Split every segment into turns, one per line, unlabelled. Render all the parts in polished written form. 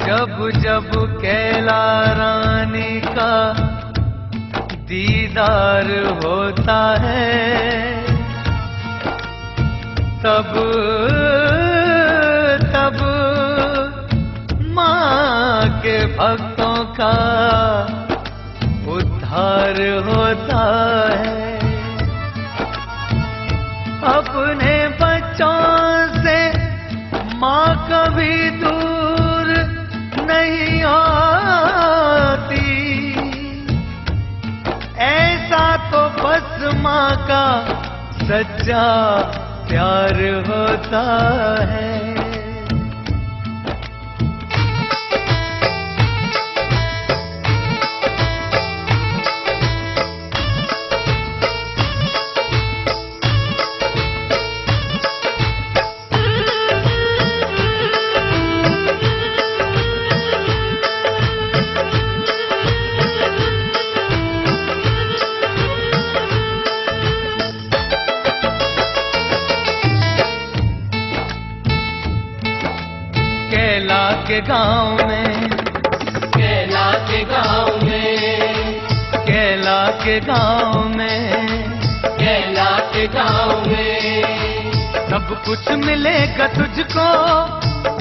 जब जब कैला रानी का दीदार होता है, तब तब माँ के भक्तों का उद्धार होता है। अपने बच्चों से माँ कभी दूर नहीं होती, ऐसा तो बस माँ का सच्चा प्यार होता है। कैला के गांव में,
कैला के गांव में,
कैला के गांव में,
कैला के गांव में
सब कुछ मिलेगा तुझको।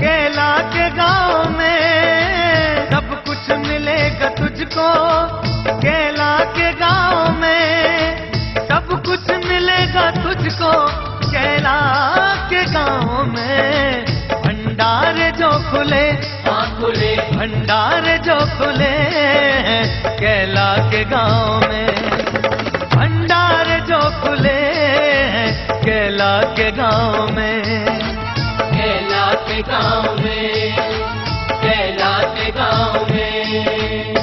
कैला के गांव में सब कुछ मिलेगा तुझको। कैला के गांव में सब कुछ मिलेगा तुझको। कैला के गांव में भंडार जो खुले,
खुले,
भंडार जो खुले हैं कैला के गांव में। भंडार जो खुले हैं कैला के गांव में।
कैला के गांव में, कैला के गांव में।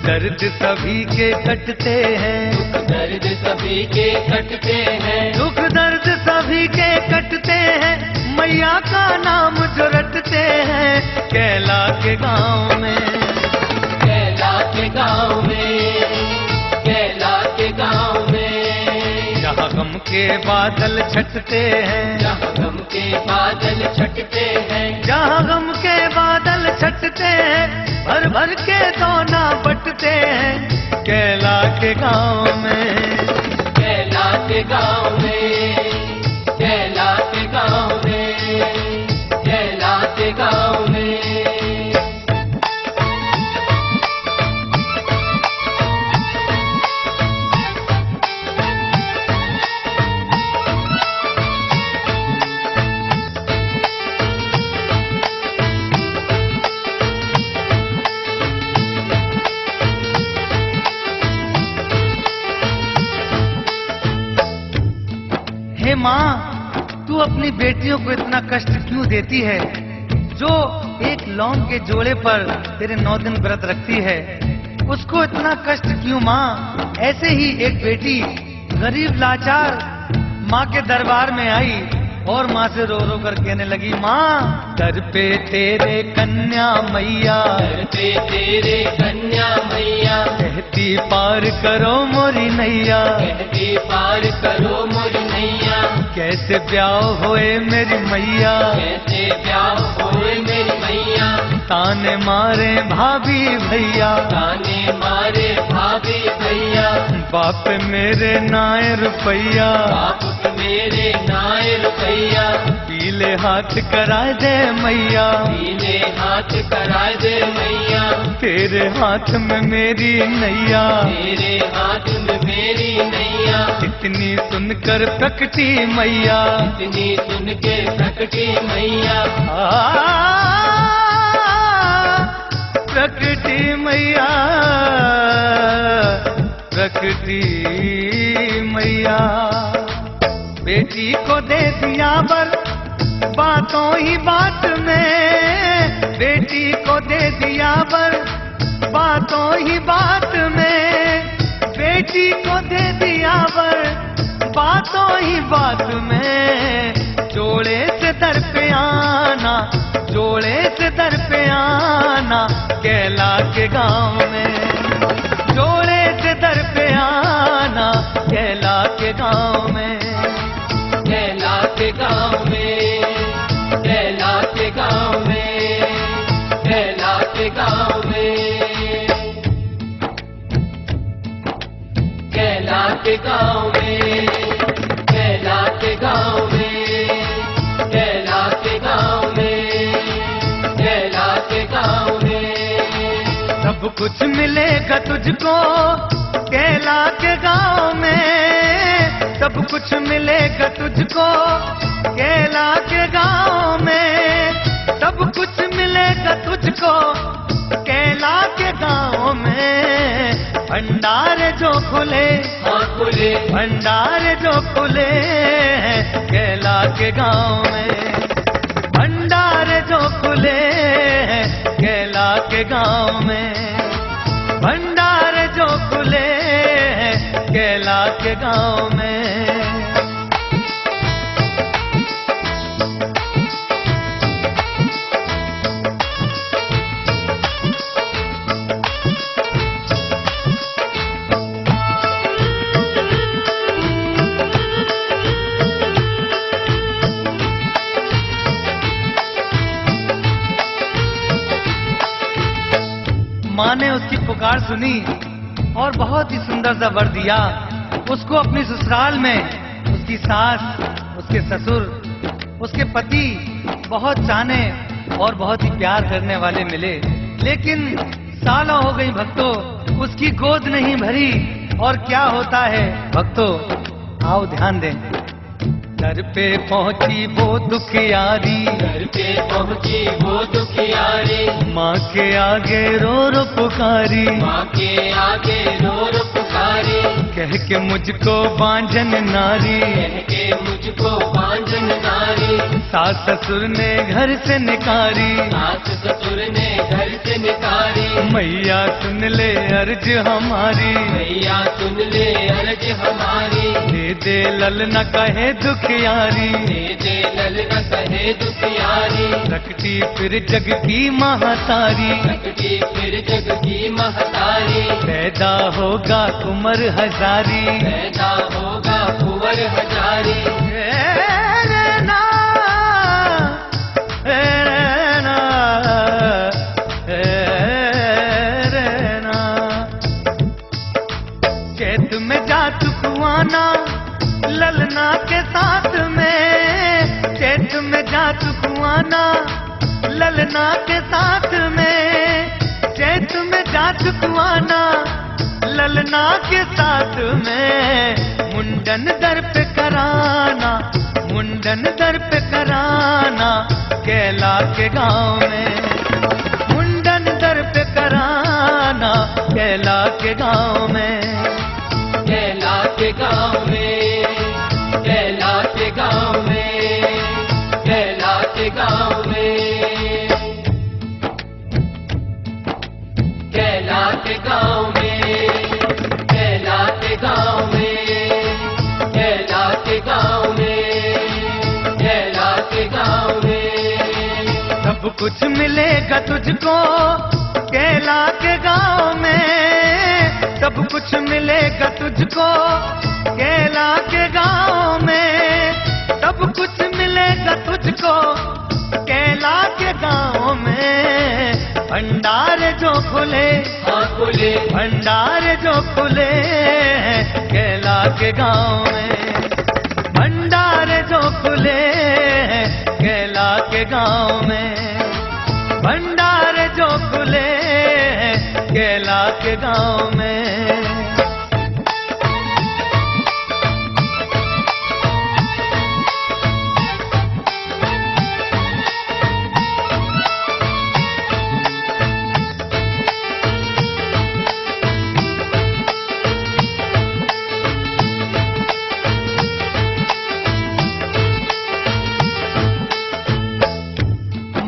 दर्द सभी के कटते हैं,
दुख दर्द सभी के कटते हैं,
दुख दर्द सभी के कटते हैं। मैया का नाम जो रटते हैं कैला के गांव में।
कैला के गांव में, कैला के गांव में।
जहाँ गम के बादल छटते हैं,
जहाँ गम के बादल छटते हैं,
जहाँ गम के बादल छटते हैं। भर भर के दोना बटते हैं कैला के गांव में।
कैला के गांव में, कैला के गांव में, कैला के गांव में।
हे माँ, तू अपनी बेटियों को इतना कष्ट क्यों देती है? जो एक लौंग के जोड़े पर तेरे 9 दिन व्रत रखती है, उसको इतना कष्ट क्यों माँ? ऐसे ही एक बेटी गरीब लाचार माँ के दरबार में आई और माँ से रो रो कर कहने लगी, माँ दर पे तेरे कन्या मैया,
दर पे तेरे कन्या मैया,
कहती पार करो मोरी नैया,
कहती पार करो मोरी नैया।
कैसे ब्याह होए मेरी मैया,
कैसे ब्याह होए मेरी मैया।
ताने मारे भाभी भैया,
ताने मारे भाभी भैया।
बाप मेरे नाय रुपैया,
बाप मेरे नाय रुपैया।
पीले हाथ करा दे मैया,
पीले हाथ करा दे मैया।
तेरे हाथ में मेरी नैया,
तेरे हाथ में मेरी नैया।
इतनी सुनकर प्रकटी मैया,
इतनी सुन के प्रकटी मैया।
प्रकटी मैया, प्रकटी मैया। बेटी को दे दिया वर बातों ही बात में, बेटी को दे दिया वर बातों ही बात में, बेटी को दे दिया वर बातों ही बात में। जोड़े से दर पे आना, जोड़े से दर पे आना कैला के गांव में, जोड़े से के गांव में,
कैला के गांव में, कैला के गांव में, कैला के गांव में, कैला के गांव में, कैला के गांव में, कैला के गांव में, कैला के गांव में।
सब कुछ मिलेगा तुझको कैला के गांव में, सब कुछ मिलेगा तुझको कैला के गांव में, सब कुछ मिलेगा तुझको कैला के गांव में। भंडार जो खुले,
हाँ खुले,
भंडार जो खुले कैला के गांव में, भंडार जो खुले कैला के गांव में, भंडार जो खुले कैला के गांव में। माँ ने उसकी पुकार सुनी और बहुत ही सुंदर सा वर दिया। उसको अपनी ससुराल में उसकी सास, उसके ससुर, उसके पति बहुत चाहने और बहुत ही प्यार करने वाले मिले। लेकिन सालों हो गई भक्तों, उसकी गोद नहीं भरी। और क्या होता है भक्तों, आओ ध्यान दें। दर पे पहुंची वो दुखियारी,
घर पे पहुंची वो दुखियारी,
माँ के आगे रो रो पुकारी,
माँ के आगे रो रो पुकारी,
कह के मुझको बांझन नारी,
कह के मुझको बांझन नारी।
सास ससुर ने घर से निकारी,
सास ससुर ने घर से निकारी,
मैया सुन ले अर्ज हमारी,
मैया सुन ले अर्ज हमारी।
दे दे ललना कहे दुखियारी,
दे दे ललना कहे दुखियारी,
रखती फिर जग की महतारी,
रखती फिर जग की महतारी।
पैदा होगा कुंवर हजारी,
पैदा होगा कुंवर हजारी।
चैत में जात कुआना ललना के साथ में, चैत में जात कुआना ललना के साथ में, चैत में जात कुआना ललना के साथ में। मुंडन दर पे कराना, मुंडन दर पे कराना कैला के गांव में, मुंडन दर पे कराना कैला के गांव में,
कैला के गांव में, कैला के गांव में, कैला के गांव में, कैला के गांव में, कैला के गांव में, कैला के गांव में, कैला के गांव में।
सब कुछ मिलेगा तुझको कैला के गांव में, सब कुछ मिलेगा तुझको कैला के गांव में, सब कुछ मिलेगा तुझको कैला के गांव में। भंडार जो खुले,
हाँ खुले,
भंडार जो खुले कैला के गांव में, भंडार जो खुले कैला के गांव में, भंडार जो खुले कैला के गांव में।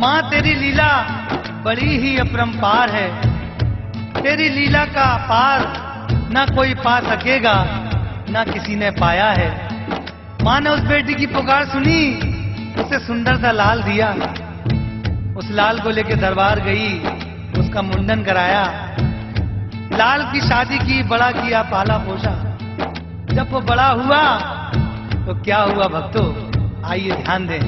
माँ तेरी लीला बड़ी ही अपरंपार है, तेरी लीला का पार ना कोई पा सकेगा, ना किसी ने पाया है। माँ ने उस बेटी की पुकार सुनी, उसे सुंदर सा लाल दिया, उस लाल को लेके दरबार गई, उसका मुंडन कराया, लाल की शादी की, बड़ा किया, पाला पोषा। जब वो बड़ा हुआ तो क्या हुआ भक्तों, आइए ध्यान दें।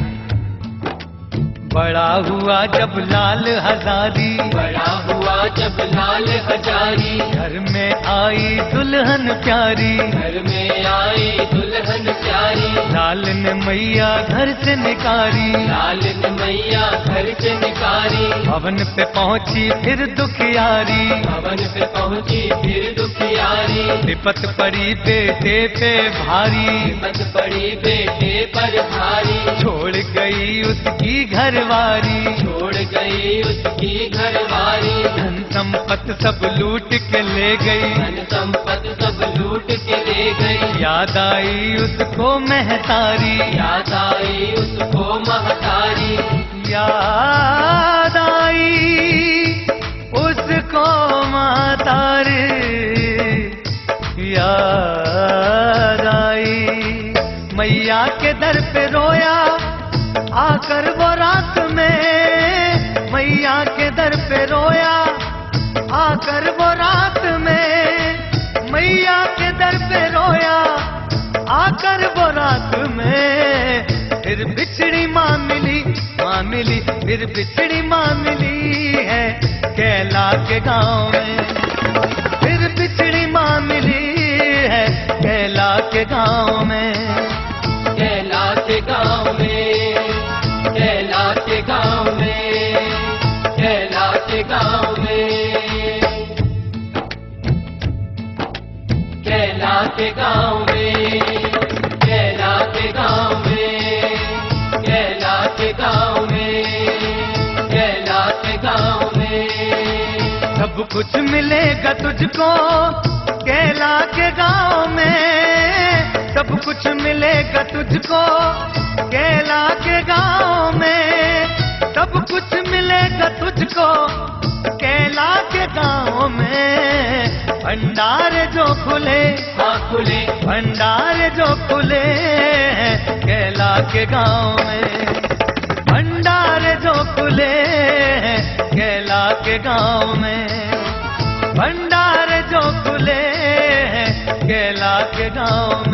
बड़ा हुआ जब लाल हजारी,
बड़ा हुआ जब लाल हजारी,
घर में आई दुल्हन प्यारी,
घर में आई दुल्हन प्यारी,
लाल ने मैया घर से निकारी,
लाल ने मैया घर से निकारी,
भवन पे पहुंची फिर दुखियारी,
भवन पे पहुंची फिर दुखियारी,
विपत पड़ी बेटे पे भारी,
विपत पड़ी बेटे पर भारी,
छोड़ गई उसकी घरवारी,
छोड़ गई उसकी घरवारी,
धन संपत्ति सब लूट के ले गई,
धन संपत्ति सब लूट के ले गई,
याद आई उसको महतारी,
याद आई उसको महतारी,
याद आई उसको महतारी, याद आई मैया के दर पे रोया आकर वो रात में, मैया के दर पे रोया आकर वो रात में, मैया के दर पे रोया आकर वो रात में, फिर बिछड़ी माँ मिली, माँ मिली, फिर बिछड़ी माँ मिली है कैला के गांव में, फिर बिछड़ी माँ मिली है कैला के गांव में,
कैला के गांव में, कैला के गांव में, कैला के गांव में, कैला के गांव में, कैला के गांव में, कैला के गांव में, कैला के गांव में,
सब कुछ मिलेगा तुझको कैला के गांव में, सब कुछ मिलेगा तुझको कैला के गांव में, सब कुछ मिलेगा तुझको कैला के गांव में, भंडार जो खुले,
हाँ खुले,
भंडार जो खुले हैं कैला के गांव में, भंडार जो खुले हैं कैला के गांव में, भंडार जो खुले हैं कैला के गांव में।